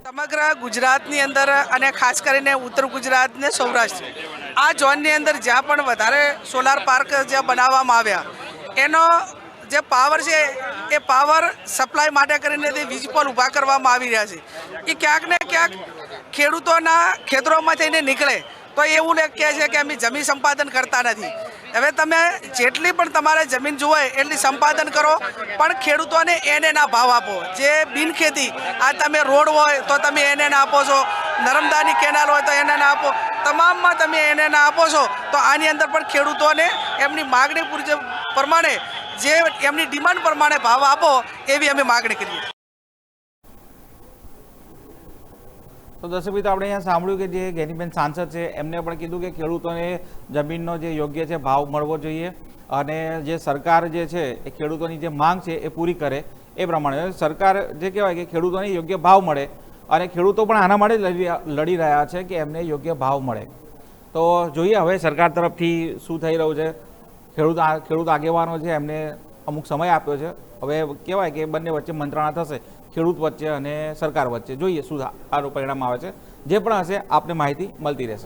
સમગ્ર ગુજરાતની અંદર અને ખાસ કરીને ઉત્તર ગુજરાત ને સૌરાષ્ટ્ર આ ઝોનની અંદર જ્યાં પણ વધારે સોલાર પાર્ક જ્યાં બનાવવામાં આવ્યા એનો જે પાવર છે એ પાવર સપ્લાય માટે કરીને તે વીજ પોલ ઊભા કરવામાં આવી રહ્યા છે એ ક્યાંક ને ક્યાંક ખેડૂતોના ખેતરોમાં થઈને નીકળે તો એવું કહે છે કે અમે જમીન સંપાદન કરતા નથી। હવે તમે જેટલી પણ તમારે જમીન જોઈએ એટલી સંપાદન કરો પણ ખેડૂતોને એને ના ભાવ આપો। જે બિનખેતી આ તમે રોડ હોય તો તમે એને ના આપો છો, નર્મદાની કેનાલ હોય તો એને ના આપો, તમામમાં તમે એને ના આપો છો તો આની અંદર પણ ખેડૂતોને એમની માગણી પ્રમાણે જે એમની ડિમાન્ડ પ્રમાણે ભાવ આપો એવી અમે માગણી કરીએ। તો દર્શક મિત્રો આપણે અહીંયા સાંભળ્યું કે જે ગેનીબેન સાંસદ છે એમને પણ કીધું કે ખેડૂતોને જમીનનો જે યોગ્ય છે ભાવ મળવો જોઈએ અને જે સરકાર જે છે એ ખેડૂતોની જે માંગ છે એ પૂરી કરે એ પ્રમાણે સરકાર જે કહેવાય કે ખેડૂતોને યોગ્ય ભાવ મળે અને ખેડૂતો પણ આના માટે લડી રહ્યા છે કે એમને યોગ્ય ભાવ મળે। તો જોઈએ હવે સરકાર તરફથી શું થઈ રહ્યું છે। ખેડૂત આગેવાનો છે એમને અમુક સમય આપ્યો છે, હવે કહેવાય કે બંને વચ્ચે મંત્રણા થશે, ખેડૂત વચ્ચે અને સરકાર વચ્ચે। જોઈએ શું આનું પરિણામ આવે છે, જે પણ હશે આપને માહિતી મળતી રહેશે।